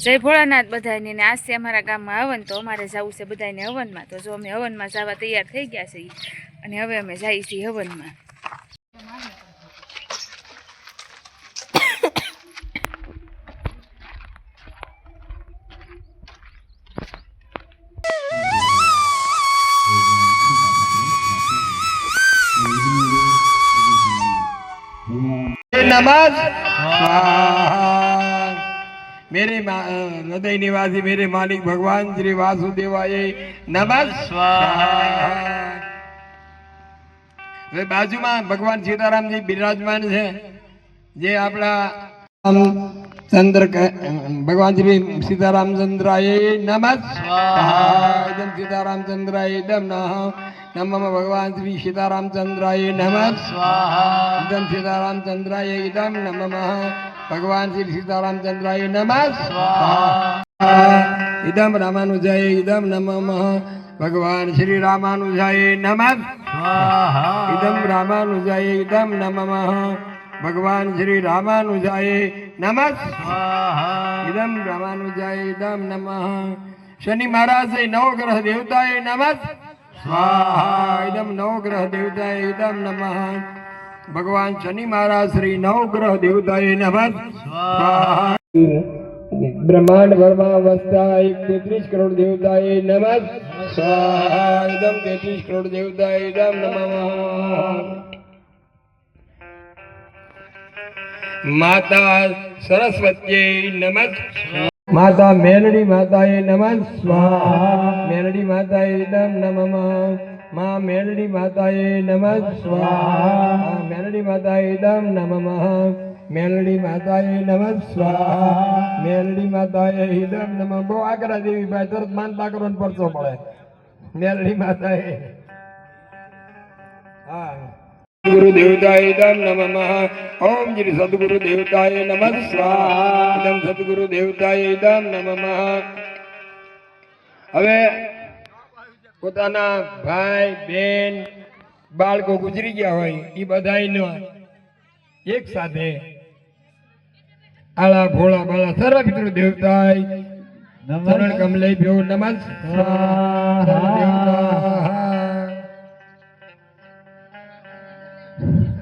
જય ભોળાનાથ બધાને ને આજથી અમારા ગામમાં હવન, તો અમારે જવું છે બધાને હવનમાં. તો જો અમે હવનમાં જવા તૈયાર થઈ ગયા છીએ અને હવે અમે જઈએ છીએ હવનમાં. नमः स्वाहा। मेरे हृदय निवासी मेरे मालिक भगवान श्री वासुदेवाय नमः स्वाहा। હવે બાજુમાં ભગવાન સીતારામજી બિરાજમાન છે, જે આપણા ચંદ્ર ભગવાન શ્રી સીતારામચંદ્રાય નમઃ સ્વાહા। એકદમ સીતારામચંદ્રાય એકદમ નમઃ ભગવાન શ્રી સીતારામચंद्राय नमः स्वाहा। एकदम सीतारामचंद्राय एकदम नमः भगवान श्री सीतारामचंद्राय नमः स्वाहा। एकदम रामानुजाय एकदम नमः भगवान श्री रामानुजाय नमः स्वाहा। एकदम रामानुजाय एकदम नमः भगवान श्री रामानुजाय नमः स्वाहा। एकदम रामानुजाय एकदम नमः शनि महाराज नवग्रह देवताय नमः स्वाहा। एकदम नवग्रह देवताय एकदम नमः भगवान शनि महाराज श्री नवग्रह देवताय नमः स्वाहा। ब्रह्मांड वर्मावस्था 33 करोड़ देवताय नमः स्वाहा। एकदम 33 करोड़ देवताय एकदम नमः। माता सरस्वती नमः। माता मेलडी माताय नमः स्वाहा। मेलडी माताय एकदम नमः। माँ मेलडी माताय नमः स्वाहा। मेलडी माताय एकदम नमः। मेलडी माताय नमः स्वाहा। मेलडी माताय एकदम नमः। बो आकरा देवी भाई तरत मानता करो ने परसो पड़े। मेलडी माताय हाँ गुरु देवताय एकदम नमः। ओम श्री सद्गुरु देवताय नमः स्वाहा। एकदम सद्गुरु देवताय एकदम नमः। હવે પોતાના ભાઈ બેન બાળકો ગુજરી ગયા હોય એ બધાયનો એક સાથે આળા ભોળા બાળા સર્વ પિતૃ દેવતાય ચરણ કમલે ભ્યો નમઃ સ્વાહા।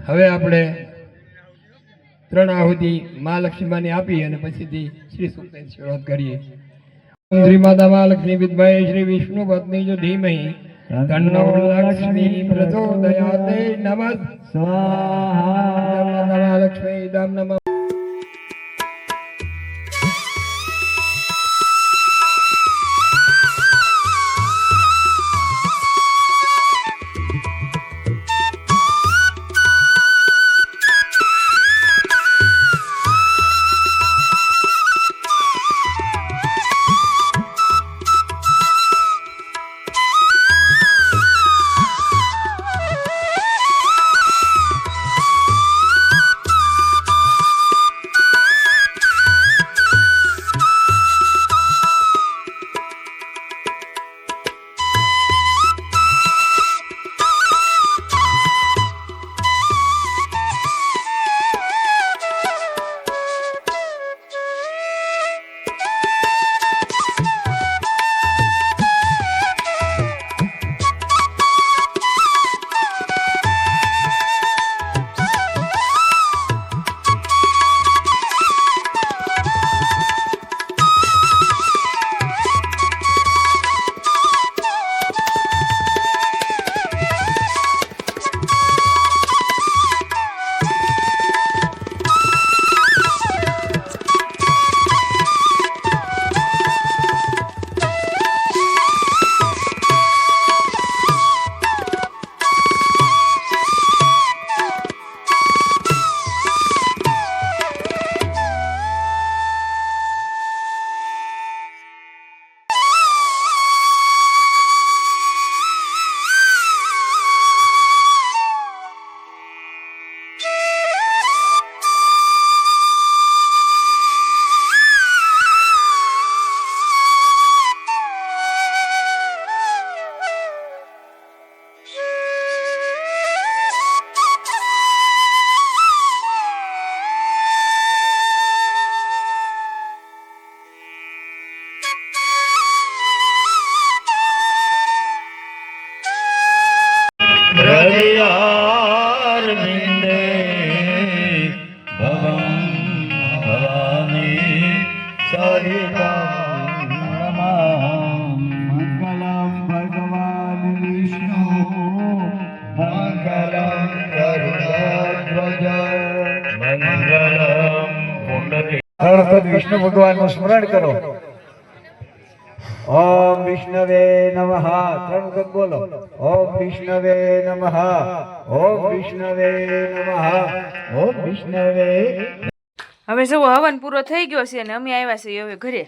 હવે આપણે ત્રણ આહુતિ મા લક્ષ્મીમાને આપી અને પછીથી શ્રી સૂક્તની શરૂઆત કરીએ। श्री माता महालक्ष्मी विद्महे श्री विष्णु पत्नी जो धीमहि तन्नो लक्ष्मी प्रचोदयाते नमः स्वाहा। माता महालक्ष्मी इदं नमः। ભવાની સહિતં મંગલમ ભગવાન વિષ્ણુ મંગલમ ગરુડધ્વજ મંગલમ પુંડરી. ત્રણ વખત વિષ્ણુ ભગવાનનું સ્મરણ કરો. ઓમ વિષ્ણવે નમઃ. ત્રણ વખત બોલો. ઓમ વિષ્ણવે નમઃ. ઓમ વિષ્ણવે નમઃ. ઓમ વિષ્ણવે. હવે જો હવન પૂરો થઈ ગયો છે અને અમે આવ્યા છીએ હવે ઘરે.